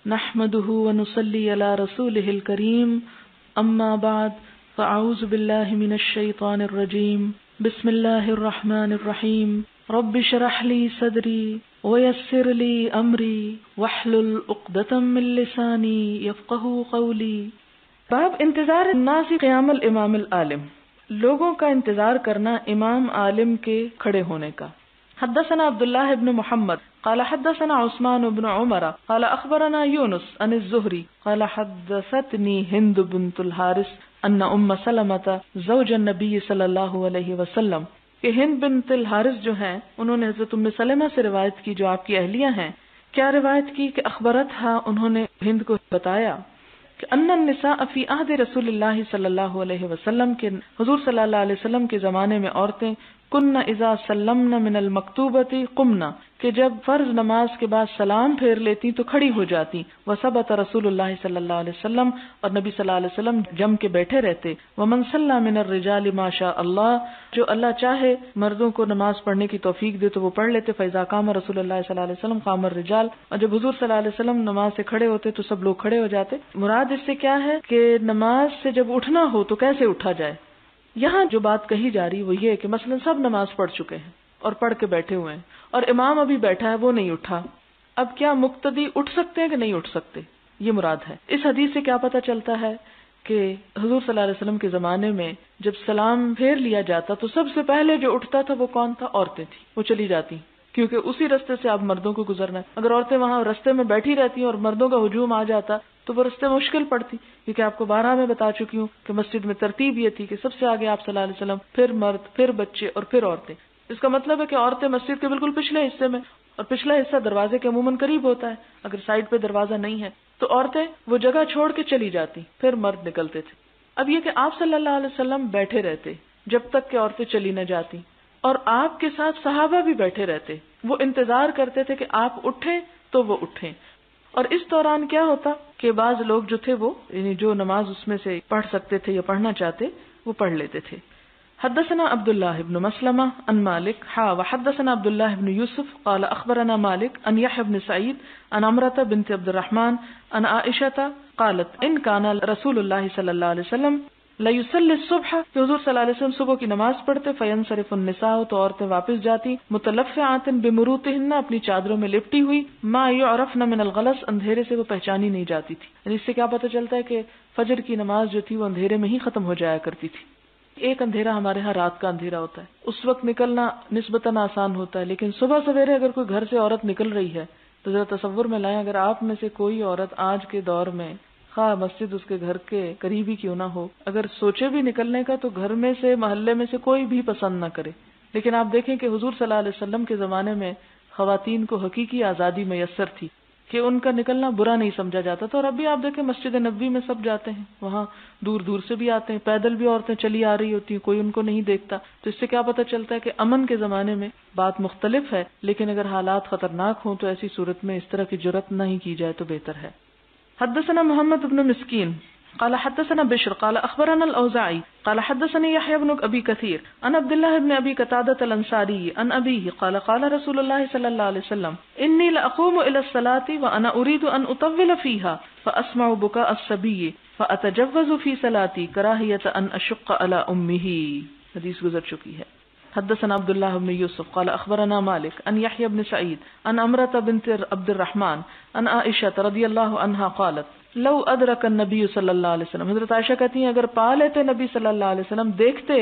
نحمده ونصلي على رسوله الكريم اما بعد فاعوذ بالله من الشيطان الرجيم بسم الله الرحمن الرحيم رب اشرح لي صدري ويسر لي امري واحلل عقدة من لساني يفقهوا قولي۔ باب انتظار الناس قیام الامام العالم، لوگوں کا انتظار کرنا امام عالم کے کھڑے ہونے کا۔ حدثنا عبداللہ بن محمد قال حدثنا عثمان بن عمر قال اخبرنا یونس عن الزہری قال حدثتنی ہند بنت الحارث ان ام سلمۃ زوج النبی صلی اللہ علیہ وسلم، کہ ہند بنت الحارث جو ہیں انہوں نے حضرت ام سلمہ سے روایت کی جو آپ کی اہلیہ ہیں۔ کیا روایت کی کہ اخبرتھا، انہوں نے ہند کو بتایا کہ ان النساء فی عہد رسول اللہ صلی اللہ علیہ وسلم، کے حضور صلی اللہ علیہ وسلم کے زمانے میں عورتیں کن اذا سلمن من المکتوبۃ قمنا، کہ جب فرض نماز کے بعد سلام پھیر لیتی تو کھڑی ہو جاتی۔ وثبت رسول اللہ صلی اللہ علیہ وسلم، اور نبی صلی اللہ علیہ وسلم جم کے بیٹھے رہتے۔ ومن صلی من الرجال ما شاء اللہ، جو اللہ چاہے مردوں کو نماز پڑھنے کی توفیق دے تو وہ پڑھ لیتے۔ فاذا قام رسول اللہ صلی اللہ علیہ وسلم قام الرجال، اور جب حضور صلی اللہ علیہ وسلم نماز سے کھڑے ہوتے تو سب لوگ کھڑے ہو جاتے۔ مراد اس سے کیا ہے کہ نماز سے جب اٹھنا ہو تو کیسے اٹھا جائے۔ یہاں جو بات کہی جا رہی وہ یہ ہے کہ مثلا سب نماز پڑھ چکے ہیں اور پڑھ کے بیٹھے ہوئے ہیں اور امام ابھی بیٹھا ہے، وہ نہیں اٹھا، اب کیا مقتدی اٹھ سکتے ہیں کہ نہیں اٹھ سکتے، یہ مراد ہے۔ اس حدیث سے کیا پتہ چلتا ہے کہ حضور صلی اللہ علیہ وسلم کے زمانے میں جب سلام پھیر لیا جاتا تو سب سے پہلے جو اٹھتا تھا وہ کون تھا؟ عورتیں تھیں، وہ چلی جاتی کیونکہ اسی رستے سے اب مردوں کو گزرنا ہے۔ اگر عورتیں وہاں رستے میں بیٹھی رہتی اور مردوں کا ہجوم آ جاتا تو وہ رستے مشکل پڑتی، کیونکہ آپ کو بارہا میں بتا چکی ہوں کہ مسجد میں ترتیب یہ تھی کہ سب سے آگے آپ صلی اللہ علیہ وسلم، پھر مرد، پھر بچے اور پھر عورتیں۔ اس کا مطلب ہے کہ عورتیں مسجد کے بالکل پچھلے حصے میں، اور پچھلا حصہ دروازے کے عموماً قریب ہوتا ہے، اگر سائڈ پہ دروازہ نہیں ہے تو عورتیں وہ جگہ چھوڑ کے چلی جاتی، پھر مرد نکلتے تھے۔ اب یہ کہ آپ صلی اللہ علیہ وسلم بیٹھے رہتے جب تک کہ عورتیں چلی نہ جاتی، اور آپ کے ساتھ صحابہ بھی بیٹھے رہتے، وہ انتظار کرتے تھے کہ آپ اٹھیں تو وہ اٹھیں۔ اور اس دوران کیا ہوتا کہ بعض لوگ جو تھے وہ یعنی جو نماز اس میں سے پڑھ سکتے تھے یا پڑھنا چاہتے وہ پڑھ لیتے تھے۔ حدثنا عبداللہ بن مسلمہ عن مالک وحدثنا عبداللہ بن یوسف قال اخبرنا مالک عن یحیی بن سعید عن عمرة بنت عبد الرحمن عن عائشة قالت ان كان رسول اللہ صلی اللہ علیہ وسلم لیصلی الصبح، کہ حضور صلی اللہ علیہ وسلم صبح کی نماز پڑھتے، فینصرف النساء، تو عورتیں واپس جاتی، متلفعات بمروطہن، اپنی چادروں میں لپٹی ہوئی، ما یعرفن من الغلس، اندھیرے سے وہ پہچانی نہیں جاتی تھی۔ یعنی اس سے کیا پتہ چلتا ہے کہ فجر کی نماز جو تھی وہ اندھیرے میں ہی ختم ہو جایا کرتی تھی۔ ایک اندھیرا ہمارے ہاں رات کا اندھیرا ہوتا ہے، اس وقت نکلنا نسبتاً آسان ہوتا ہے، لیکن صبح سویرے اگر کوئی گھر سے عورت نکل رہی ہے تو ذرا تصور میں لائیں، اگر آپ میں سے کوئی عورت آج کے دور میں خواہ مسجد اس کے گھر کے قریب ہی کیوں نہ ہو، اگر سوچے بھی نکلنے کا تو گھر میں سے محلے میں سے کوئی بھی پسند نہ کرے۔ لیکن آپ دیکھیں کہ حضور صلی اللہ علیہ وسلم کے زمانے میں خواتین کو حقیقی آزادی میسر تھی کہ ان کا نکلنا برا نہیں سمجھا جاتا تھا۔ اور اب بھی آپ دیکھیں مسجد نبوی میں سب جاتے ہیں، وہاں دور دور سے بھی آتے ہیں، پیدل بھی عورتیں چلی آ رہی ہوتی ہیں، کوئی ان کو نہیں دیکھتا۔ تو اس سے کیا پتہ چلتا ہے کہ امن کے زمانے میں بات مختلف ہے، لیکن اگر حالات خطرناک ہوں تو ایسی صورت میں اس طرح کی جرأت نہیں کی جائے تو بہتر ہے۔ حدثنا محمد بن مسکین قال حدثنا بشر قال اخبرنا الاوزاعي قال حدثني يحيى بن ابي كثير عن عبد الله بن ابي قتادة الانصاري عن ابيه قال قال رسول الله صلى الله عليه وسلم اني لاقوم الى الصلاه وانا اريد ان اطول فيها فاسمع بكاء الصبي فاتجوز في صلاتي كراهية ان اشق على امه۔ حدیث گزر چکی ہے۔ حدثنا عبداللہ بن یوسف قال اخبرنا مالک عن یحیی بن سعید عن عمرة بنت عبد الرحمن عن عائشة رضی اللہ عنہا قالت لو ادرک النبی صلی اللہ علیہ وسلم، حضرت عائشہ کہتی ہیں اگر پا لیتے نبی صلی اللہ علیہ وسلم، دیکھتے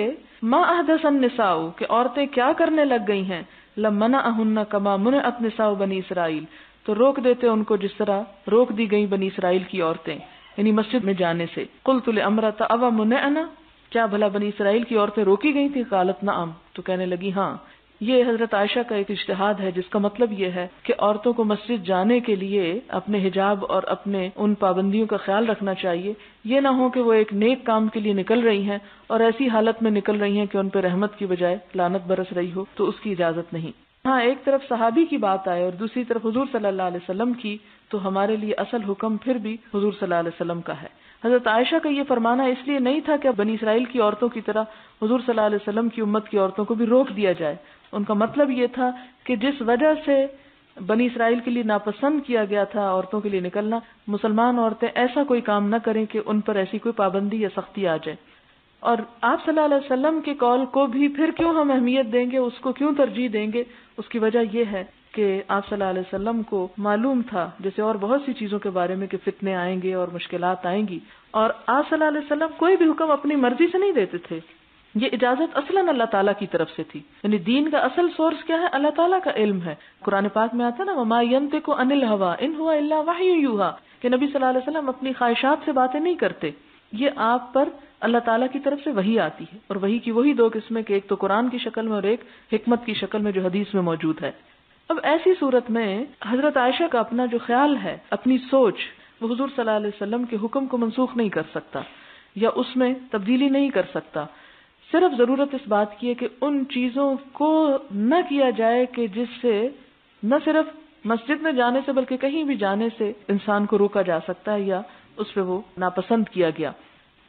ما احدث النساء، کہ عورتیں کیا کرنے لگ گئی ہیں، لمنعهن كما منعت نساء بنی اسرائیل، تو روک دیتے ان کو جس طرح روک دی گئی بنی اسرائیل کی عورتیں، یعنی مسجد میں جانے سے۔ قلت لعمرة او منعنا، کیا بھلا بنی اسرائیل کی عورتیں روکی گئی تھی؟ قالت نعم، تو کہنے لگی ہاں۔ یہ حضرت عائشہ کا ایک اجتہاد ہے جس کا مطلب یہ ہے کہ عورتوں کو مسجد جانے کے لیے اپنے حجاب اور اپنے ان پابندیوں کا خیال رکھنا چاہیے۔ یہ نہ ہو کہ وہ ایک نیک کام کے لیے نکل رہی ہیں اور ایسی حالت میں نکل رہی ہیں کہ ان پہ رحمت کی بجائے لعنت برس رہی ہو، تو اس کی اجازت نہیں۔ ہاں ایک طرف صحابی کی بات آئے اور دوسری طرف حضور صلی اللہ علیہ وسلم کی، تو ہمارے لیے اصل حکم پھر بھی حضور صلی اللہ علیہ وسلم کا ہے۔ حضرت عائشہ کا یہ فرمانا اس لیے نہیں تھا کہ بنی اسرائیل کی عورتوں کی طرح حضور صلی اللہ علیہ وسلم کی امت کی عورتوں کو بھی روک دیا جائے، ان کا مطلب یہ تھا کہ جس وجہ سے بنی اسرائیل کے لیے ناپسند کیا گیا تھا عورتوں کے لیے نکلنا، مسلمان عورتیں ایسا کوئی کام نہ کریں کہ ان پر ایسی کوئی پابندی یا سختی آ جائے. اور آپ صلی اللہ علیہ وسلم کے قول کو بھی پھر کیوں ہم اہمیت دیں گے، اس کو کیوں ترجیح دیں گے؟ اس کی وجہ یہ ہے کہ آپ صلی اللہ علیہ وسلم کو معلوم تھا، جیسے اور بہت سی چیزوں کے بارے میں، کہ فتنے آئیں گے اور مشکلات آئیں گی، اور آپ صلی اللہ علیہ وسلم کوئی بھی حکم اپنی مرضی سے نہیں دیتے تھے. یہ اجازت اصلاً اللہ تعالیٰ کی طرف سے تھی. یعنی دین کا اصل سورس کیا ہے؟ اللہ تعالیٰ کا علم ہے. قرآن پاک میں آتا ہے نا وما ينطق عن الهوى ان هو الا وحی یوحى، کہ نبی صلی اللہ علیہ وسلم اپنی خواہشات سے باتیں نہیں کرتے، یہ آپ پر اللہ تعالیٰ کی طرف سے وحی آتی ہے. اور وحی کی وہی دو قسمیں، کہ ایک تو قرآن کی شکل میں اور ایک حکمت کی شکل میں جو حدیث میں موجود ہے. اب ایسی صورت میں حضرت عائشہ کا اپنا جو خیال ہے، اپنی سوچ، وہ حضور صلی اللہ علیہ وسلم کے حکم کو منسوخ نہیں کر سکتا یا اس میں تبدیلی نہیں کر سکتا. صرف ضرورت اس بات کی ہے کہ ان چیزوں کو نہ کیا جائے کہ جس سے نہ صرف مسجد میں جانے سے بلکہ کہیں بھی جانے سے انسان کو روکا جا سکتا ہے یا اس پہ وہ ناپسند کیا گیا.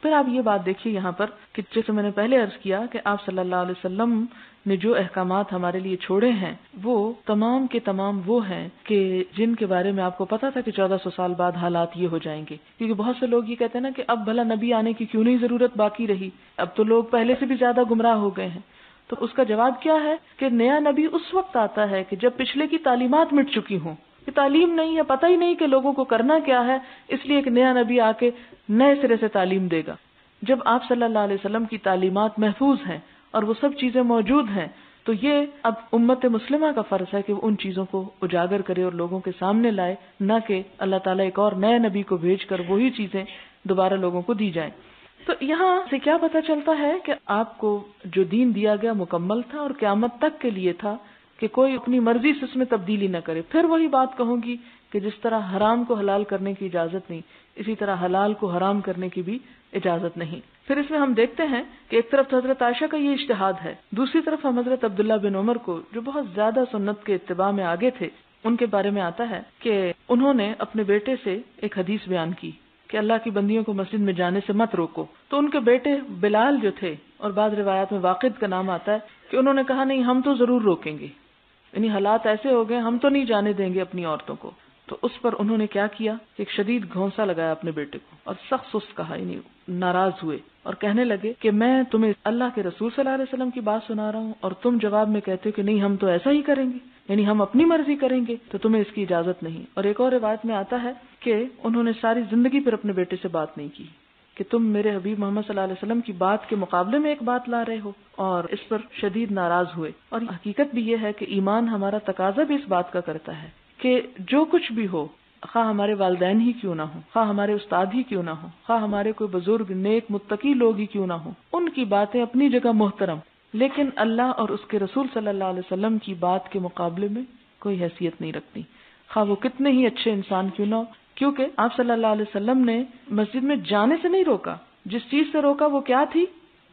پھر آپ یہ بات دیکھیے یہاں پر کہ جیسے میں نے پہلے عرض کیا کہ آپ صلی اللہ علیہ وسلم نے جو احکامات ہمارے لیے چھوڑے ہیں وہ تمام کے تمام وہ ہیں کہ جن کے بارے میں آپ کو پتا تھا کہ 1400 سال بعد حالات یہ ہو جائیں گے. کیونکہ بہت سے لوگ یہ کہتے ہیں نا کہ اب بھلا نبی آنے کی کیوں نہیں ضرورت باقی رہی، اب تو لوگ پہلے سے بھی زیادہ گمراہ ہو گئے ہیں. تو اس کا جواب کیا ہے کہ نیا نبی اس وقت آتا ہے کہ جب پچھلے کی تعلیمات مٹ چکی ہوں، کہ تعلیم نہیں ہے، پتہ ہی نہیں کہ لوگوں کو کرنا کیا ہے، اس لیے ایک نیا نبی آ کے نئے سرے سے تعلیم دے گا. جب آپ صلی اللہ علیہ وسلم کی تعلیمات محفوظ ہیں اور وہ سب چیزیں موجود ہیں تو یہ اب امت مسلمہ کا فرض ہے کہ وہ ان چیزوں کو اجاگر کرے اور لوگوں کے سامنے لائے، نہ کہ اللہ تعالیٰ ایک اور نئے نبی کو بھیج کر وہی چیزیں دوبارہ لوگوں کو دی جائیں. تو یہاں سے کیا پتہ چلتا ہے کہ آپ کو جو دین دیا گیا مکمل تھا اور قیامت تک کے لیے تھا، کہ کوئی اپنی مرضی سے اس میں تبدیلی نہ کرے. پھر وہی بات کہوں گی کہ جس طرح حرام کو حلال کرنے کی اجازت نہیں، اسی طرح حلال کو حرام کرنے کی بھی اجازت نہیں. پھر اس میں ہم دیکھتے ہیں کہ ایک طرف حضرت عائشہ کا یہ اجتہاد ہے، دوسری طرف ہم حضرت عبداللہ بن عمر کو جو بہت زیادہ سنت کے اتباع میں آگے تھے، ان کے بارے میں آتا ہے کہ انہوں نے اپنے بیٹے سے ایک حدیث بیان کی کہ اللہ کی بندیوں کو مسجد میں جانے سے مت روکو. تو ان کے بیٹے بلال جو تھے، اور بعض روایات میں واقد کا نام آتا ہے، کہ انہوں نے کہا نہیں ہم تو ضرور روکیں گے، یعنی حالات ایسے ہو گئے ہم تو نہیں جانے دیں گے اپنی عورتوں کو. تو اس پر انہوں نے کیا کیا کہ ایک شدید گھونسا لگایا اپنے بیٹے کو اور سخت سست کہا، یعنی ناراض ہوئے اور کہنے لگے کہ میں تمہیں اللہ کے رسول صلی اللہ علیہ وسلم کی بات سنا رہا ہوں اور تم جواب میں کہتے ہو کہ نہیں ہم تو ایسا ہی کریں گے، یعنی ہم اپنی مرضی کریں گے، تو تمہیں اس کی اجازت نہیں. اور ایک اور روایت میں آتا ہے کہ انہوں نے ساری زندگی پر اپنے بیٹے سے بات نہیں کی کہ تم میرے حبیب محمد صلی اللہ علیہ وسلم کی بات کے مقابلے میں ایک بات لا رہے ہو، اور اس پر شدید ناراض ہوئے. اور حقیقت بھی یہ ہے کہ ایمان ہمارا تقاضا بھی اس بات کا کرتا ہے کہ جو کچھ بھی ہو، خواہ ہمارے والدین ہی کیوں نہ ہوں، خواہ ہمارے استاد ہی کیوں نہ ہوں، خواہ ہمارے کوئی بزرگ نیک متقی لوگ ہی کیوں نہ ہوں، ان کی باتیں اپنی جگہ محترم، لیکن اللہ اور اس کے رسول صلی اللہ علیہ وسلم کی بات کے مقابلے میں کوئی حیثیت نہیں رکھتی، خواہ وہ کتنے ہی اچھے انسان کیوں نہ ہو. کیونکہ آپ صلی اللہ علیہ وسلم نے مسجد میں جانے سے نہیں روکا، جس چیز سے روکا وہ کیا تھی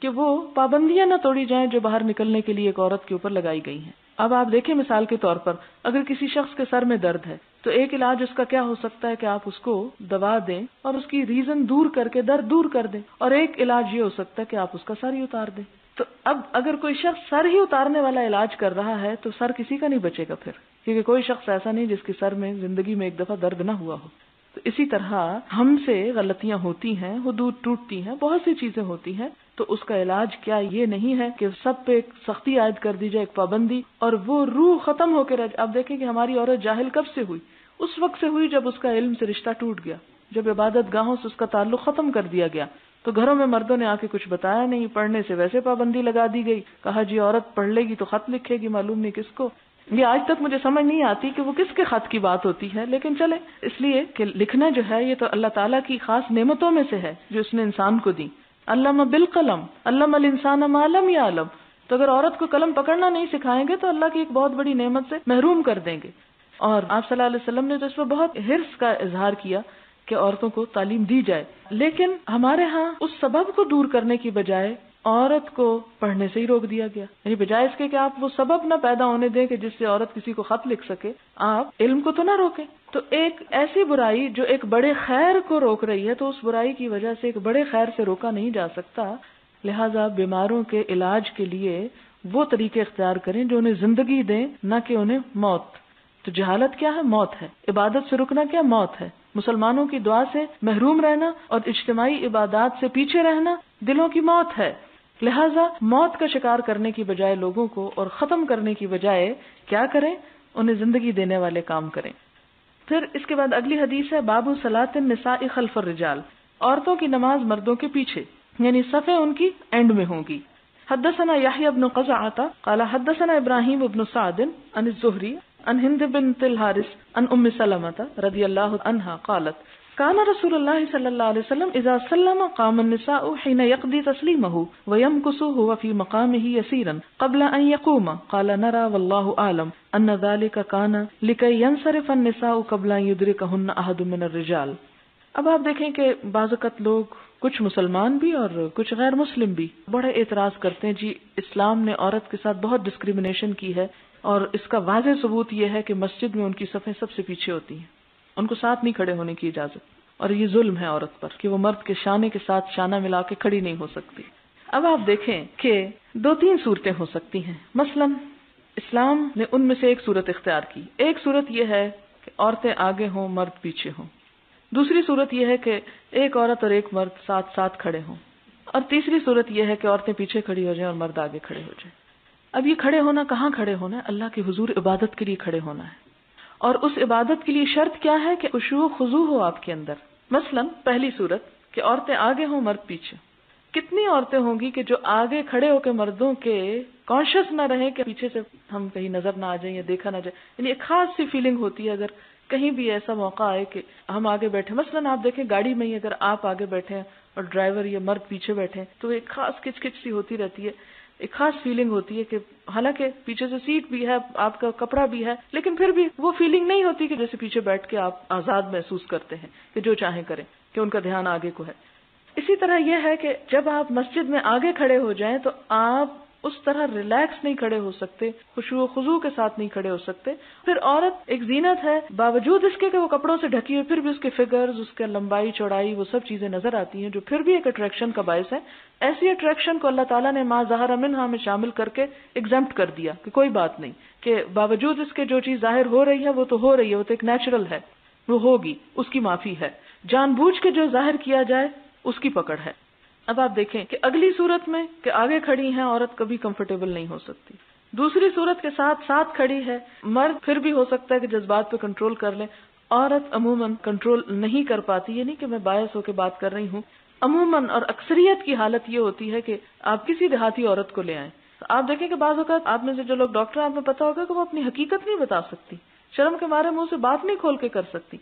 کہ وہ پابندیاں نہ توڑی جائیں جو باہر نکلنے کے لیے ایک عورت کے اوپر لگائی گئی ہیں. اب آپ دیکھیں مثال کے طور پر اگر کسی شخص کے سر میں درد ہے تو ایک علاج اس کا کیا ہو سکتا ہے کہ آپ اس کو دوا دیں اور اس کی ریزن دور کر کے درد دور کر دیں، اور ایک علاج یہ ہو سکتا ہے کہ آپ اس کا سر ہی اتار دیں. تو اب اگر کوئی شخص سر ہی اتارنے والا علاج کر رہا ہے تو سر کسی کا نہیں بچے گا پھر، کیونکہ کوئی شخص ایسا نہیں جس کے سر میں زندگی میں ایک دفعہ درد نہ ہوا ہو. تو اسی طرح ہم سے غلطیاں ہوتی ہیں، حدود ٹوٹتی ہیں، بہت سی چیزیں ہوتی ہیں، تو اس کا علاج کیا یہ نہیں ہے کہ سب پہ ایک سختی عائد کر دی جائے، ایک پابندی، اور وہ روح ختم ہو کے رہ. آپ دیکھیں کہ ہماری عورت جاہل کب سے ہوئی؟ اس وقت سے ہوئی جب اس کا علم سے رشتہ ٹوٹ گیا، جب عبادت گاہوں سے اس کا تعلق ختم کر دیا گیا. تو گھروں میں مردوں نے آ کے کچھ بتایا نہیں، پڑھنے سے ویسے پابندی لگا دی گئی، کہا جی عورت پڑھ لے گی تو خط لکھے گی، معلوم نہیں کس کو. یہ آج تک مجھے سمجھ نہیں آتی کہ وہ کس کے خط کی بات ہوتی ہے، لیکن چلے، اس لیے کہ لکھنا جو ہے یہ تو اللہ تعالیٰ کی خاص نعمتوں میں سے ہے جو اس نے انسان کو دی. علم بالقلم علم الانسان ما لم یعلم. تو اگر عورت کو قلم پکڑنا نہیں سکھائیں گے تو اللہ کی ایک بہت بڑی نعمت سے محروم کر دیں گے. اور آپ صلی اللہ علیہ وسلم نے تو اس پر بہت حرص کا اظہار کیا کہ عورتوں کو تعلیم دی جائے، لیکن ہمارے ہاں اس سبب کو دور کرنے کی بجائے عورت کو پڑھنے سے ہی روک دیا گیا. یعنی بجائے اس کے کہ آپ وہ سبب نہ پیدا ہونے دیں کہ جس سے عورت کسی کو خط لکھ سکے، آپ علم کو تو نہ روکیں. تو ایک ایسی برائی جو ایک بڑے خیر کو روک رہی ہے تو اس برائی کی وجہ سے ایک بڑے خیر سے روکا نہیں جا سکتا. لہذا بیماروں کے علاج کے لیے وہ طریقے اختیار کریں جو انہیں زندگی دیں، نہ کہ انہیں موت. تو جہالت کیا ہے؟ موت ہے. عبادت سے رکنا کیا؟ موت ہے. مسلمانوں کی دعا سے محروم رہنا اور اجتماعی عبادات سے پیچھے رہنا دلوں کی موت ہے. لہذا موت کا شکار کرنے کی بجائے لوگوں کو اور ختم کرنے کی بجائے کیا کریں؟ انہیں زندگی دینے والے کام کریں. پھر اس کے بعد اگلی حدیث ہے باب صلاۃ النساء خلف الرجال، عورتوں کی نماز مردوں کے پیچھے، یعنی صفیں ان کی اینڈ میں ہوں گی. حدثنا یحیی بن قزعہ قال حدثنا ابراہیم بن سعد عن الزہری عن ہند بنت الحارث عن ام سلمۃ رضی اللہ عنہا قالت كان رسول اللہ صلی اللہ علیہ وسلم اذا سلم قام النساء حين يقضي تسلیمه ويمكث هو في مقامه يسيرا قبل ان يقوم قال نرى والله اعلم ان ذلك كان لكي ينصرف النساء قبل ان يدركهن احد من الرجال. اب آپ دیکھیں کہ بعض اوقات لوگ کچھ مسلمان بھی اور کچھ غیر مسلم بھی بڑے اعتراض کرتے ہیں جی اسلام نے عورت کے ساتھ بہت ڈسکریمنیشن کی ہے، اور اس کا واضح ثبوت یہ ہے کہ مسجد میں ان کی صفیں سب سے پیچھے ہوتی ہیں، ان کو ساتھ نہیں کھڑے ہونے کی اجازت، اور یہ ظلم ہے عورت پر کہ وہ مرد کے شانے کے ساتھ شانہ ملا کے کھڑی نہیں ہو سکتی. اب آپ دیکھیں کہ 2-3 صورتیں ہو سکتی ہیں. مثلا اسلام نے ان میں سے ایک صورت اختیار کی. ایک صورت یہ ہے کہ عورتیں آگے ہوں مرد پیچھے ہوں. دوسری صورت یہ ہے کہ ایک عورت اور ایک مرد ساتھ ساتھ کھڑے ہوں. اور تیسری صورت یہ ہے کہ عورتیں پیچھے کھڑی ہو جائیں اور مرد آگے کھڑے ہو جائیں. اب یہ کھڑے ہونا کہاں کھڑے ہونا ہے؟ اللہ کے حضور عبادت کے لیے کھڑے ہونا ہے. اور اس عبادت کے لیے شرط کیا ہے کہ خشوع و خضوع ہو آپ کے اندر. مثلا پہلی صورت کہ عورتیں آگے ہوں مرد پیچھے. کتنی عورتیں ہوں گی کہ جو آگے کھڑے ہو کے مردوں کے کانشیس نہ رہیں کہ پیچھے سے ہم کہیں نظر نہ آ جائیں یا دیکھا نہ جائے. یعنی ایک خاص سی فیلنگ ہوتی ہے اگر کہیں بھی ایسا موقع آئے کہ ہم آگے بیٹھے. مثلا آپ دیکھیں گاڑی میں ہی اگر آپ آگے بیٹھے ہیں اور ڈرائیور یا مرد پیچھے بیٹھے ہیں تو ایک خاص کچ کچ سی ہوتی رہتی ہے، ایک خاص فیلنگ ہوتی ہے کہ حالانکہ پیچھے سے سیٹ بھی ہے، آپ کا کپڑا بھی ہے، لیکن پھر بھی وہ فیلنگ نہیں ہوتی کہ جیسے پیچھے بیٹھ کے آپ آزاد محسوس کرتے ہیں کہ جو چاہیں کریں، کہ ان کا دھیان آگے کو ہے. اسی طرح یہ ہے کہ جب آپ مسجد میں آگے کھڑے ہو جائیں تو آپ اس طرح ریلیکس نہیں کھڑے ہو سکتے، خشوع و خضوع کے ساتھ نہیں کھڑے ہو سکتے. پھر عورت ایک زینت ہے، باوجود اس کے کہ وہ کپڑوں سے ڈھکی ہوئی پھر بھی اس کے فگرز، اس کے لمبائی چوڑائی، وہ سب چیزیں نظر آتی ہیں جو پھر بھی ایک اٹریکشن کا باعث ہے. ایسی اٹریکشن کو اللہ تعالیٰ نے ما ظہر منہا میں شامل کر کے ایگزمپٹ کر دیا کہ کوئی بات نہیں، کہ باوجود اس کے جو چیز ظاہر ہو رہی ہے وہ تو ہو رہی ہے، وہ تو ایک نیچرل ہے، وہ ہوگی، اس کی معافی ہے. جان بوجھ کے جو ظاہر کیا جائے اس کی پکڑ ہے. اب آپ دیکھیں کہ اگلی صورت میں کہ آگے کھڑی ہیں عورت کبھی کمفرٹیبل نہیں ہو سکتی. دوسری صورت کے ساتھ ساتھ کھڑی ہے مرد، پھر بھی ہو سکتا ہے کہ جذبات پہ کنٹرول کر لیں. عورت عموماً کنٹرول نہیں کر پاتی. یہ نہیں کہ میں باعث ہو کے بات کر رہی ہوں، عموماً اور اکثریت کی حالت یہ ہوتی ہے کہ آپ کسی دیہاتی عورت کو لے آئیں. آپ دیکھیں کہ بعض اوقات آپ میں سے جو لوگ ڈاکٹر ہیں آپ میں پتا ہوگا کہ وہ اپنی حقیقت نہیں بتا سکتی، شرم کے مارے منہ سے بات نہیں کھول کے کر سکتی.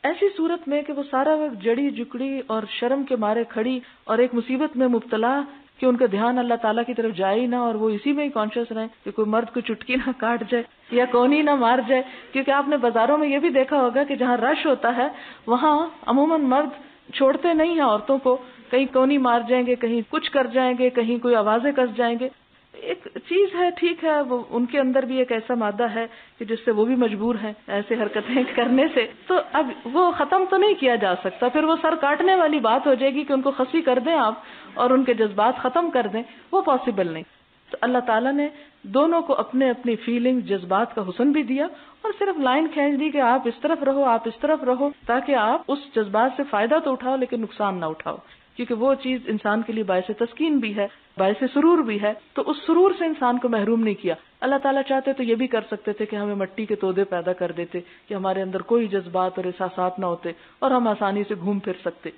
ایسی صورت میں کہ وہ سارا وقت جڑی جکڑی اور شرم کے مارے کھڑی اور ایک مصیبت میں مبتلا کہ ان کا دھیان اللہ تعالیٰ کی طرف جائے ہی نہ اور وہ اسی میں ہی کانشیس رہیں کہ کوئی مرد کو چٹکی نہ کاٹ جائے یا کونی نہ مار جائے. کیونکہ آپ نے بازاروں میں یہ بھی دیکھا ہوگا کہ جہاں رش ہوتا ہے وہاں عموماً مرد چھوڑتے نہیں ہیں عورتوں کو، کہیں کونی مار جائیں گے، کہیں کچھ کر جائیں گے، کہیں کوئی آوازیں کس جائیں گے. ایک چیز ہے، ٹھیک ہے، وہ ان کے اندر بھی ایک ایسا مادہ ہے کہ جس سے وہ بھی مجبور ہیں ایسے حرکتیں کرنے سے. تو اب وہ ختم تو نہیں کیا جا سکتا، پھر وہ سر کاٹنے والی بات ہو جائے گی کہ ان کو خسی کر دیں آپ اور ان کے جذبات ختم کر دیں، وہ پاسبل نہیں. تو اللہ تعالیٰ نے دونوں کو اپنے اپنی فیلنگ، جذبات کا حسن بھی دیا اور صرف لائن کھینچ دی کہ آپ اس طرف رہو، آپ اس طرف رہو، تاکہ آپ اس جذبات سے فائدہ تو اٹھاؤ لیکن نقصان نہ اٹھاؤ. کیونکہ وہ چیز انسان کے لیے باعث تسکین بھی ہے، باعث سرور بھی ہے، تو اس سرور سے انسان کو محروم نہیں کیا. اللہ تعالیٰ چاہتے تو یہ بھی کر سکتے تھے کہ ہمیں مٹی کے تودے پیدا کر دیتے کہ ہمارے اندر کوئی جذبات اور احساسات نہ ہوتے اور ہم آسانی سے گھوم پھر سکتے.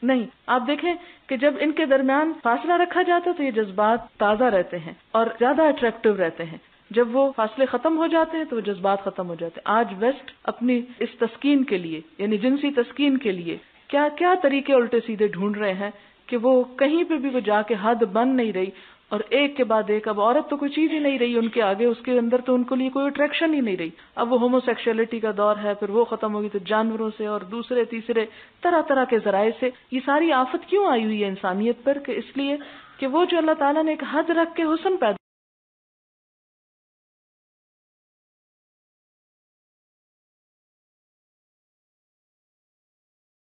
نہیں، آپ دیکھیں کہ جب ان کے درمیان فاصلہ رکھا جاتا تو یہ جذبات تازہ رہتے ہیں اور زیادہ اٹریکٹیو رہتے ہیں. جب وہ فاصلے ختم ہو جاتے ہیں تو وہ جذبات ختم ہو جاتے ہیں. آج ویسٹ اپنی اس تسکین کے لیے، یعنی جنسی تسکین کے لیے کیا کیا طریقے الٹے سیدھے ڈھونڈ رہے ہیں کہ وہ کہیں پہ بھی وہ جا کے حد بن نہیں رہی اور ایک کے بعد ایک اب عورت تو کوئی چیز ہی نہیں رہی ان کے آگے، اس کے اندر تو ان کے لیے کوئی اٹریکشن ہی نہیں رہی. اب وہ ہومو سیکشولیٹی کا دور ہے، پھر وہ ختم ہوگی تو جانوروں سے اور دوسرے تیسرے طرح طرح کے ذرائع سے. یہ ساری آفت کیوں آئی ہوئی ہے انسانیت پر؟ کہ اس لیے کہ وہ جو اللہ تعالیٰ نے ایک حد رکھ کے حسن پیدا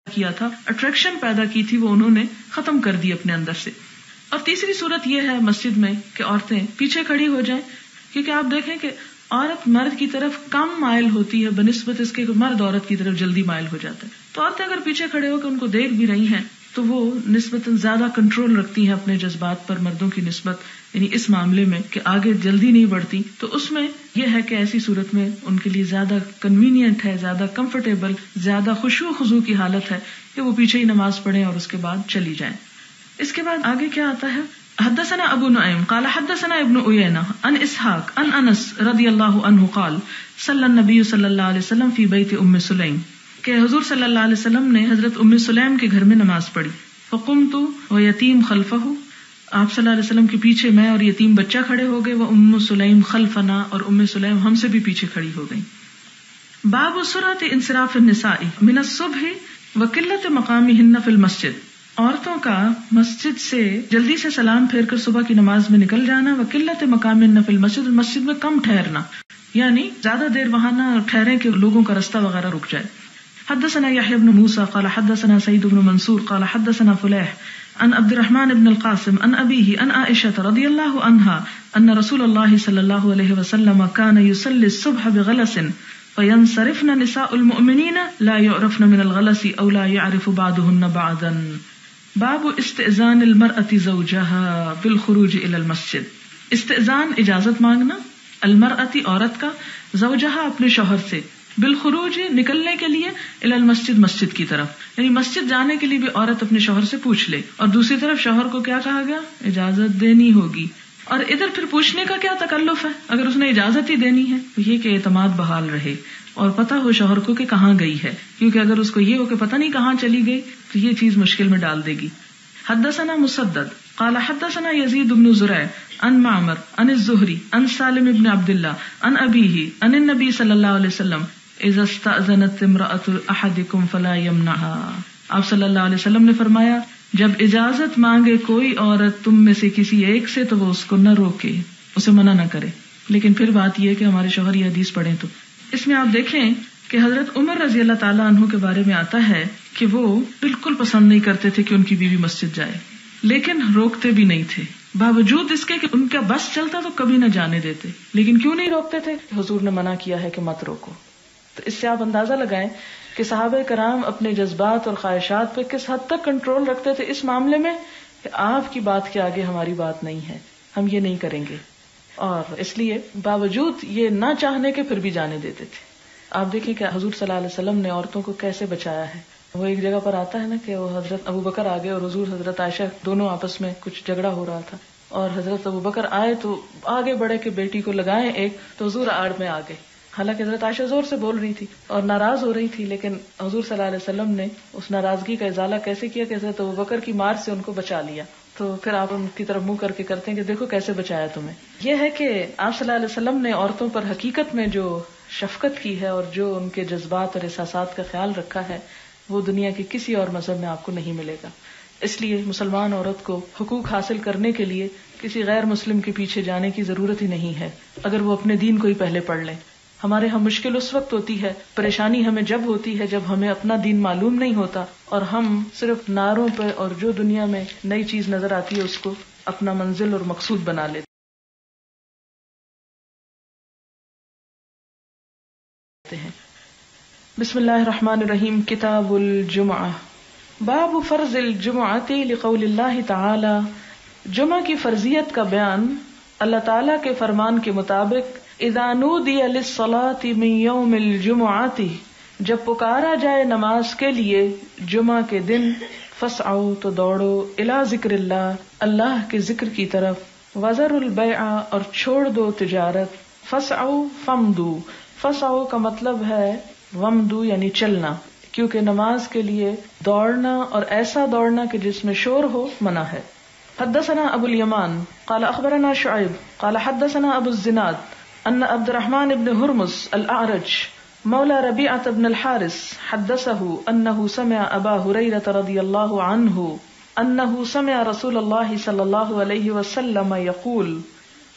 کیا تھا، اٹریکشن پیدا کی تھی، وہ انہوں نے ختم کر دی اپنے اندر سے. اور تیسری صورت یہ ہے مسجد میں کہ عورتیں پیچھے کھڑی ہو جائیں. کیونکہ آپ دیکھیں کہ عورت مرد کی طرف کم مائل ہوتی ہے بنسبت اس کے کہ مرد عورت کی طرف جلدی مائل ہو جاتا ہے. تو عورتیں اگر پیچھے کھڑے ہو کے ان کو دیکھ بھی رہی ہیں تو وہ نسبتاً زیادہ کنٹرول رکھتی ہیں اپنے جذبات پر مردوں کی نسبت، یعنی اس معاملے میں کہ آگے جلدی نہیں بڑھتی. تو اس میں یہ ہے کہ ایسی صورت میں ان کے لیے زیادہ کنوینئنٹ ہے، زیادہ کمفرٹیبل، زیادہ خشوع و خضوع کی حالت ہے کہ وہ پیچھے ہی نماز پڑھیں اور اس کے بعد چلی جائیں. اس کے بعد آگے کیا آتا ہے؟ حدثنا ابو نعیم قال حدثنا ابن عیینہ عن اسحاق عن انس رضی اللہ عنہ قال صلی النبی صلی اللہ علیہ وسلم فی بیت ام سلیم، کہ حضور صلی اللہ علیہ وسلم نے حضرت ام سلیم کے گھر میں نماز پڑھی. فقمت ویتیم خلفہ، آپ صلی اللہ علیہ وسلم کے پیچھے میں اور یتیم بچہ کھڑے ہو گئے. وہ ام سلیم خلفنا، اور ام سلیم ہم سے بھی پیچھے کھڑی ہو گئی. باب سرعت انصراف النساء من الصبح وقلت مقامهن فی المسجد، عورتوں کا مسجد سے جلدی سے سلام پھیر کر صبح کی نماز میں نکل جانا. وقلت مقامهن فی المسجد، مسجد میں کم ٹھہرنا، یعنی زیادہ دیر وہاں نہ ٹھہریں کہ لوگوں کا رستہ وغیرہ رک جائے. حدثنا يحيى بن موسى قال حدثنا سعيد بن منصور قال حدثنا فليح عن عبد الرحمن بن القاسم عن أبيه عن عائشة رضي الله عنها أن رسول الله صلى الله عليه وسلم كان يصلي الصبح بغلس فينصرفن نساء المؤمنين لا يعرفن من الغلس أو لا يعرف بعضهن بعضا. باب استئذان المرأة زوجها بالخروج إلى المسجد. استئذان اجازت مانگنا، المرأة عورت کا، زوجها اپنے شوہر سے، بالخروج نکلنے کے لیے، الی المسجد مسجد کی طرف، یعنی مسجد جانے کے لیے بھی عورت اپنے شوہر سے پوچھ لے. اور دوسری طرف شوہر کو کیا کہا گیا؟ اجازت دینی ہوگی. اور ادھر پھر پوچھنے کا کیا تکلف ہے اگر اس نے اجازت ہی دینی ہے؟ یہ کہ اعتماد بحال رہے اور پتہ ہو شوہر کو کہ کہاں گئی ہے، کیونکہ اگر اس کو یہ ہو کہ پتہ نہیں کہاں چلی گئی تو یہ چیز مشکل میں ڈال دے گی. حدثنا مسدد قال حدثنا يزيد بن زريع عن معمر عن الزهري عن سالم بن عبد الله عن أبيه عن النبي صلى الله عليه وسلم اذا استأذنت امرأة احدكم فلا يمنعها. آپ صلی اللہ علیہ وسلم نے فرمایا جب اجازت مانگے کوئی عورت تم میں سے کسی ایک سے تو وہ اس کو نہ روکے، اسے منع نہ کرے. لیکن پھر بات یہ کہ ہمارے شوہر یہ حدیث پڑھیں تو اس میں آپ دیکھیں کہ حضرت عمر رضی اللہ تعالیٰ عنہ کے بارے میں آتا ہے کہ وہ بالکل پسند نہیں کرتے تھے کہ ان کی بیوی مسجد جائے، لیکن روکتے بھی نہیں تھے، باوجود اس کے کہ ان کا بس چلتا تو کبھی نہ جانے دیتے. لیکن کیوں نہیں روکتے تھے؟ حضور نے منع کیا ہے کہ مت روکو. تو اس سے آپ اندازہ لگائیں کہ صحابہ کرام اپنے جذبات اور خواہشات پہ کس حد تک کنٹرول رکھتے تھے اس معاملے میں کہ آپ کی بات کے آگے ہماری بات نہیں ہے، ہم یہ نہیں کریں گے. اور اس لیے باوجود یہ نہ چاہنے کے پھر بھی جانے دیتے تھے. آپ دیکھیں کہ حضور صلی اللہ علیہ وسلم نے عورتوں کو کیسے بچایا ہے. وہ ایک جگہ پر آتا ہے نا کہ وہ حضرت ابو بکر آگے اور حضور حضرت عائشہ دونوں آپس میں کچھ جھگڑا ہو رہا تھا، اور حضرت ابو بکر آئے تو آگے بڑھے کہ بیٹی کو لگائیں ایک، تو حضور آڑ میں آ گئے. حالانکہ حضرت عائشہ زور سے بول رہی تھی اور ناراض ہو رہی تھی، لیکن حضور صلی اللہ علیہ وسلم نے اس ناراضگی کا ازالہ کیسے کیا کہ حضرت ابو بکر کی مار سے ان کو بچا لیا. تو پھر آپ ان کی طرف منہ کر کے کرتے ہیں کہ دیکھو کیسے بچایا تمہیں. یہ ہے کہ آپ صلی اللہ علیہ وسلم نے عورتوں پر حقیقت میں جو شفقت کی ہے اور جو ان کے جذبات اور احساسات کا خیال رکھا ہے وہ دنیا کے کسی اور مذہب میں آپ کو نہیں ملے گا. اس لیے مسلمان عورت کو حقوق حاصل کرنے کے لیے کسی غیر مسلم کے پیچھے جانے کی ضرورت ہی نہیں ہے اگر وہ اپنے دین کو ہی پہلے پڑھ لیں. ہمارے ہاں مشکل اس وقت ہوتی ہے، پریشانی ہمیں جب ہوتی ہے جب ہمیں اپنا دین معلوم نہیں ہوتا اور ہم صرف نعروں پہ اور جو دنیا میں نئی چیز نظر آتی ہے اس کو اپنا منزل اور مقصود بنا لیتے ہیں. بسم اللہ الرحمن الرحیم. کتاب الجمعہ. باب فرض الجمعۃ لقول اللہ تعالی. جمعہ کی فرضیت کا بیان اللہ تعالی کے فرمان کے مطابق اذا نودی للصلاۃ من یوم الجمعۃ، جب پکارا جائے نماز کے لیے جمعہ کے دن، فاسعوا تو دوڑو، الی ذکر اللہ، اللہ کے ذکر کی طرف، وذروا البیع اور چھوڑ دو تجارت، فاسعوا فامضوا. فاسعوا کا مطلب ہے وامضوا یعنی چلنا، کیونکہ نماز کے لیے دوڑنا اور ایسا دوڑنا کہ جس میں شور ہو منع ہے. حدثنا ابو الیمان قال اخبرنا شعیب قال حدثنا ابو الزناد ان عبد الرحمن بن ہرمز الاعرج مولى ربيعة بن الحارث حدثه انه سمع ابا هريرة رضي الله عنه انه سمع رسول الله صلى الله عليه وسلم يقول.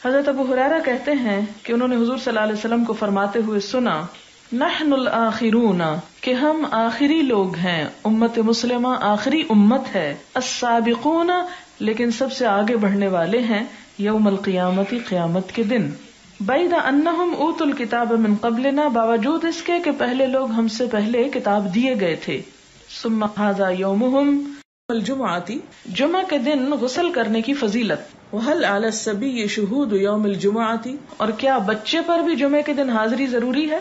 حضرت ابو ہریرہ کہتے ہیں کہ انہوں نے حضور صلی اللہ علیہ وسلم کو فرماتے ہوئے سنا، نحن الآخرون، کہ ہم آخری لوگ ہیں، امت مسلمہ آخری امت ہے، السابقون، لیکن سب سے آگے بڑھنے والے ہیں، یوم القیامت، قیامت کے دن. بید انہم اوتوا الکتاب من قبلنا، باوجود اس کے کہ پہلے لوگ ہم سے پہلے کتاب دیے گئے تھے. ثم ھذا یومہم الجمعۃ، جمعہ کے دن غسل کرنے کی فضیلت. وہل علی الصبی شہود یوم الجمعۃ، اور کیا بچے پر بھی جمعے کے دن حاضری ضروری ہے؟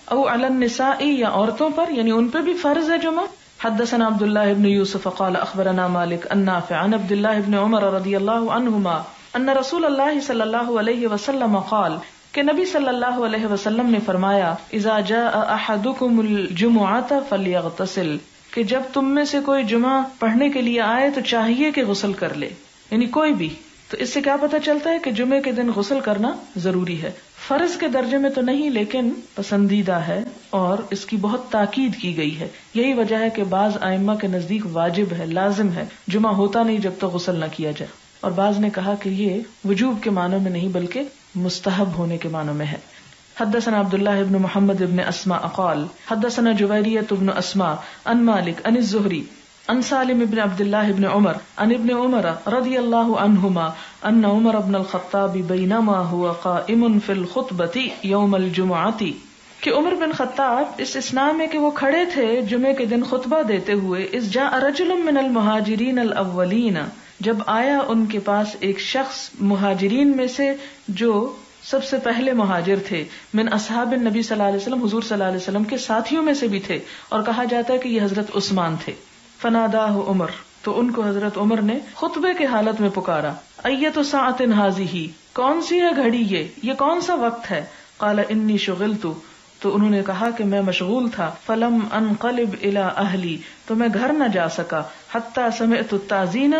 او علی النساء، یا عورتوں پر، یعنی ان پہ بھی فرض ہے جمعہ. حدثنا عبد الله بن يوسف قال اخبرنا مالك عن نافع عن عبد الله بن عمر رضی اللہ عنہما ان رسول اللہ صلی اللہ علیہ وسلم قال، کہ نبی صلی اللہ علیہ وسلم نے فرمایا، اذا جاء احدکم الجمعۃ فلیغتسل، کہ جب تم میں سے کوئی جمعہ پڑھنے کے لیے آئے تو چاہیے کہ غسل کر لے، یعنی کوئی بھی. تو اس سے کیا پتہ چلتا ہے کہ جمعے کے دن غسل کرنا ضروری ہے. فرض کے درجے میں تو نہیں، لیکن پسندیدہ ہے اور اس کی بہت تاکید کی گئی ہے. یہی وجہ ہے کہ بعض ائمہ کے نزدیک واجب ہے، لازم ہے، جمعہ ہوتا نہیں جب تک غسل نہ کیا جائے. اور بعض نے کہا کہ یہ وجوب کے معنوں میں نہیں بلکہ مستحب ہونے کے معنوں میں ہے. حدثنا عبداللہ بن محمد بن اسماء قال حدثنا جویریۃ بن اسماء عن مالک عن الزہری عن سالم بن عبد الله بن عمر عن ابن عمر رضی اللہ عنہما ان عمر بن الخطاب بینما هو قائم فی الخطبۃ یوم الجمعۃ، کہ عمر بن خطاب اس اسنا میں کہ وہ کھڑے تھے جمعے کے دن خطبہ دیتے ہوئے، اذ جاء رجل من المہاجرین الاولین، جب آیا ان کے پاس ایک شخص مہاجرین میں سے جو سب سے پہلے مہاجر تھے، من اصحاب النبی صلی اللہ علیہ وسلم، حضور صلی اللہ علیہ وسلم کے ساتھیوں میں سے بھی تھے، اور کہا جاتا ہے کہ یہ حضرت عثمان تھے. فناداہ عمر، تو ان کو حضرت عمر نے خطبے کے حالت میں پکارا، ایت ساعۃ ھذہ، کون سی ہے گھڑی یہ کون سا وقت ہے؟ قال انی شغلت، تو انہوں نے کہا کہ میں مشغول تھا. فلم انقلب الی اہلی، تو میں گھر نہ جا سکا. حتی سمعت التاذین،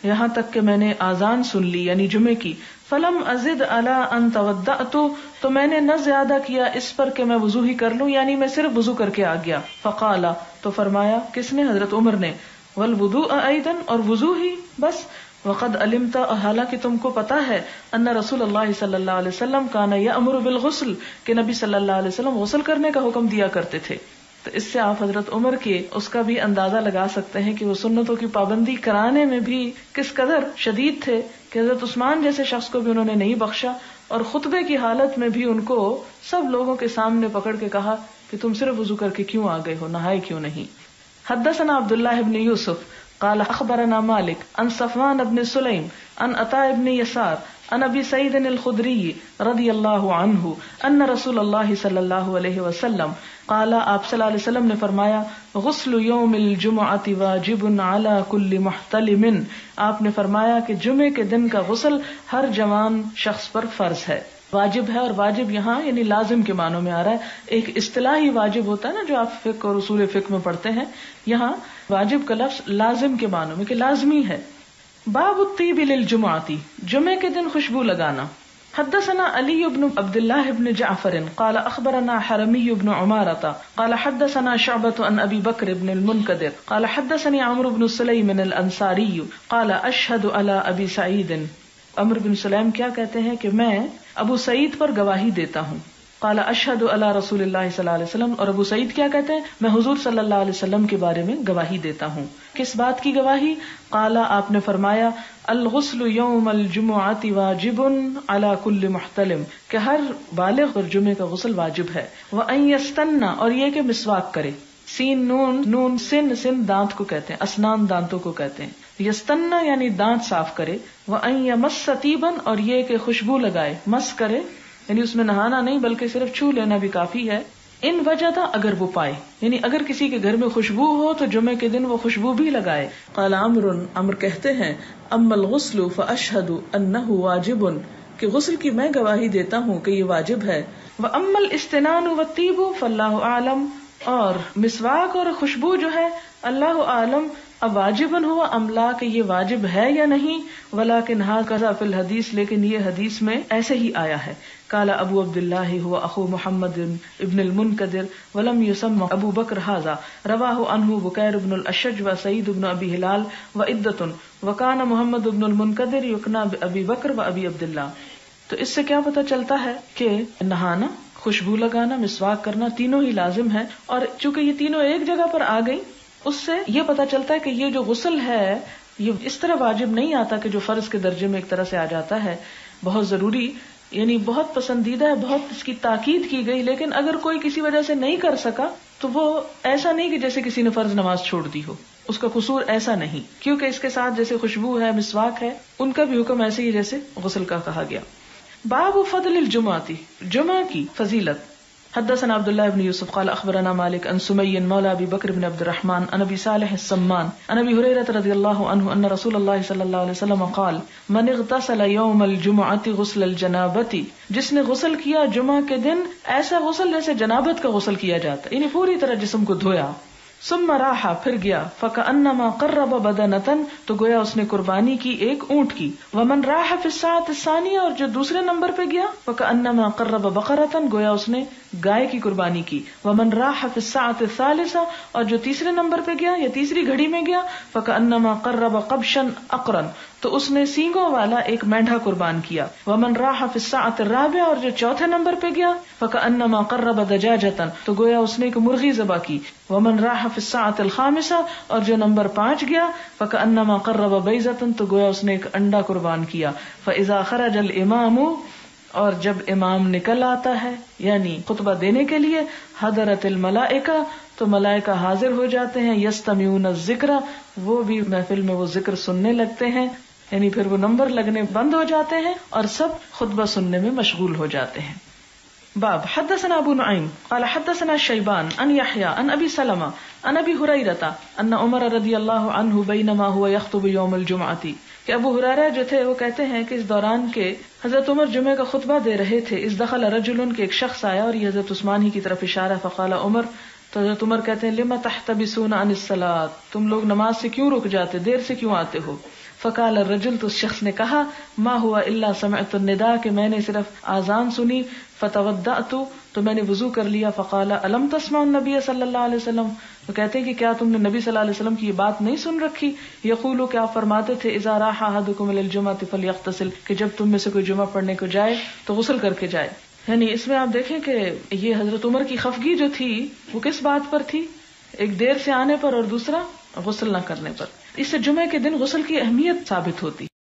یہاں تک کہ میں نے آذان سن لی یعنی جمعے کی. فلم ازد علی ان توضأت، تو میں نے نہ زیادہ کیا اس پر کہ میں وضو ہی کر لوں، یعنی میں صرف وضو کر کے آ گیا. فقال، تو فرمایا، کس نے؟ حضرت عمر نے. والوضوء ایضا، اور وضو ہی بس. وقد علمت، حالانکہ تم کو پتا ہے، ان رسول اللہ صلی اللہ علیہ وسلم کان یأمر بالغسل، کہ نبی صلی اللہ علیہ وسلم غسل کرنے کا حکم دیا کرتے تھے. تو اس سے آپ حضرت عمر کے اس کا بھی اندازہ لگا سکتے ہیں کہ وہ سنتوں کی پابندی کرانے میں بھی کس قدر شدید تھے، کہ حضرت عثمان جیسے شخص کو بھی انہوں نے نہیں بخشا، اور خطبے کی حالت میں بھی ان کو سب لوگوں کے سامنے پکڑ کے کہا کہ تم صرف وضو کر کے کیوں آ گئے ہو، نہائے کیوں نہیں. حدثنا عبداللہ بن یوسف قال اخبرنا مالک عن صفوان بن سلیم عن عطاء بن یسار عن ابی سعید الخدری رضی اللہ عنہ ان رسول اللہ صلی اللہ علیہ وسلم قال، آپ صلی اللہ علیہ وسلم نے فرمایا، غسل یوم الجمعۃ واجب علی کل محتلم، آپ نے فرمایا کہ جمعے کے دن کا غسل ہر جوان شخص پر فرض ہے. واجب ہے، اور واجب یہاں یعنی لازم کے معنوں میں آ رہا ہے. ایک اصطلاحی واجب ہوتا ہے نا جو آپ فقہ اور اصول فقہ میں پڑھتے ہیں، یہاں واجب کا لفظ لازم کے معنوں میں کہ لازمی ہے. باب الطیب للجمعۃ، جمعے کے دن خوشبو لگانا. حدثنا علی بن عبد اللہ بن جعفر قال اخبرنا حرمی بن عمارة قال حدثنا شعبة عن ابی بکر بن المنکدر قال حدثني عمرو بن سلیم الانصاری قال اشهد على ابی سعید. عمرو بن سلیم کیا کہتے ہیں کہ میں ابو سعید پر گواہی دیتا ہوں. قال اشهد على رسول اللہ صلی اللہ علیہ وسلم، اور ابو سعید کیا کہتے ہیں، میں حضور صلی اللہ علیہ وسلم کے بارے میں گواہی دیتا ہوں. کس بات کی گواہی؟ قال، آپ نے فرمایا، الغسل یوم الجمعۃ واجب علی کل محتلم، کہ ہر بالغ پر جمعے کا غسل واجب ہے. وان یستن، اور یہ کہ مسواک کرے. سین نون نون سن، سن دانت کو کہتے ہیں، اسنان دانتوں کو کہتے ہیں. یستن یعنی دانت صاف کرے. وان یمس طیبا، اور یہ کہ خوشبو لگائے، مس کرے یعنی اس میں نہانا نہیں بلکہ صرف چھو لینا بھی کافی ہے. ان وجدہ، اگر وہ پائے، یعنی اگر کسی کے گھر میں خوشبو ہو تو جمعے کے دن وہ خوشبو بھی لگائے. قال عمرو کہتے ہیں، اما الغسل فاشهد انه واجب، کہ غسل کی میں گواہی دیتا ہوں کہ یہ واجب ہے. واما الاستنان والطیب فاللہ اعلم، اور مسواک اور خوشبو جو ہے اللہ عالم اب واجبن ہوا ام لا، کہ یہ واجب ہے یا نہیں. ولکن ھذا فی الحدیث، لیکن یہ حدیث میں ایسے ہی آیا ہے. قال ابو عبد اللہ هو اخو محمد ابن المنکدر ولم يسمى ابو بکر ھذا، رواہ عنہ بکیر بن الاشج و سعید بن ابی ہلال وعدۃ، وکان محمد ابن المنکدر یکنى بابی بکر و ابی عبد اللہ. تو اس سے کیا پتہ چلتا ہے کہ نہانا، خوشبو لگانا، مسواک کرنا تینوں ہی لازم ہے. اور چونکہ یہ تینوں ایک جگہ پر آ گئی، اس سے یہ پتہ چلتا ہے کہ یہ جو غسل ہے یہ اس طرح واجب نہیں آتا کہ جو فرض کے درجے میں ایک طرح سے آ جاتا ہے. بہت ضروری یعنی بہت پسندیدہ ہے، بہت اس کی تاکید کی گئی، لیکن اگر کوئی کسی وجہ سے نہیں کر سکا تو وہ ایسا نہیں کہ جیسے کسی نے فرض نماز چھوڑ دی ہو، اس کا قصور ایسا نہیں، کیونکہ اس کے ساتھ جیسے خوشبو ہے، مسواک ہے، ان کا بھی حکم ایسے ہی جیسے غسل کا کہا گیا۔ باب فضل الجمعہ، جمعہ کی فضیلت۔ حدثنا عبداللہ بن یوسف قال اخبرنا مالک عن سمی مولى ابی بکر بن عبد الرحمن عن ابی صالح السمان عن ابی ہریرہ رضی اللہ عنہ ان رسول اللہ صلی اللہ علیہ وسلم قال من اغتسل یوم الجمعۃ غسل الجنابۃ، جس نے غسل کیا جمعہ کے دن ایسا غسل جیسے جنابت کا غسل کیا جاتا ہے، یعنی پوری طرح جسم کو دھویا، ثم راح، پھر گیا، فکأنما قرب بدنۃ، تو گویا اس نے قربانی کی ایک اونٹ کی، ومن راح فی الساعۃ الثانیہ، اور جو دوسرے نمبر پہ گیا، فکأنما قرب بقرۃ، گویا اس نے گائے کی قربانی کی، ومن راح فی الساعۃ الثالثہ، اور جو تیسرے نمبر پہ گیا یا تیسری گھڑی میں گیا، فکأنما قرب قبشا اقرن، تو اس نے سینگوں والا ایک مینڈھا قربان کیا، ومن راح فی الساعۃ الرابعہ، اور جو چوتھے نمبر پہ گیا، فکأنما قرب دجاجۃ، تو گویا اس نے ایک مرغی ذبح کی، ومن راح فی الساعۃ الخامسہ، اور جو نمبر 5 گیا، فکأنما قرب بیضۃ، تو گویا اس نے ایک انڈا قربان کیا، فاذا خرج الامام، اور جب امام نکل آتا ہے یعنی خطبہ دینے کے لیے، حضرت الملائکہ، تو ملائکہ حاضر ہو جاتے ہیں، یستمعون الذکر، وہ بھی محفل میں وہ ذکر سننے لگتے ہیں، یعنی پھر وہ نمبر لگنے بند ہو جاتے ہیں اور سب خطبہ سننے میں مشغول ہو جاتے ہیں۔ باب حدثنا ابو نعیم قال حدثنا شیبان عن یحیی عن ابی سلمہ عن ابی ہریرہ ان عمر رضی اللہ عنہ بینما هو یخطب یوم الجمعۃ، کہ ابو ہریرہ جو تھے وہ کہتے ہیں کہ اس دوران کے حضرت عمر جمعے کا خطبہ دے رہے تھے، اس دخل رجل، کے ایک شخص آیا، اور یہ حضرت عثمان ہی کی طرف اشارہ، فقال عمر، تو حضرت عمر کہتے ہیں لما تحتبسون عن الصلاۃ، تم لوگ نماز سے کیوں رک جاتے، دیر سے کیوں آتے ہو؟ فقال الرجل، تو اس شخص نے کہا ما ہوا الا سمعت النداء، کہ میں نے صرف آذان سنی، فتودعت، تو میں نے وضو کر لیا، فقال الم تسمع النبی صلی اللہ علیہ وسلم، تو کہتے ہیں کہ کیا تم نے نبی صلی اللہ علیہ وسلم کی یہ بات نہیں سن رکھی، یقول، کہ آپ فرماتے تھے اذا راح احدکم الى الجمعۃ فلیغتسل، کہ جب تم میں سے کوئی جمعہ پڑھنے کو جائے تو غسل کر کے جائے۔ یعنی اس میں آپ دیکھیں کہ یہ حضرت عمر کی خفگی جو تھی وہ کس بات پر تھی، ایک دیر سے آنے پر اور دوسرا غسل نہ کرنے پر۔ اس سے جمعے کے دن غسل کی اہمیت ثابت ہوتی۔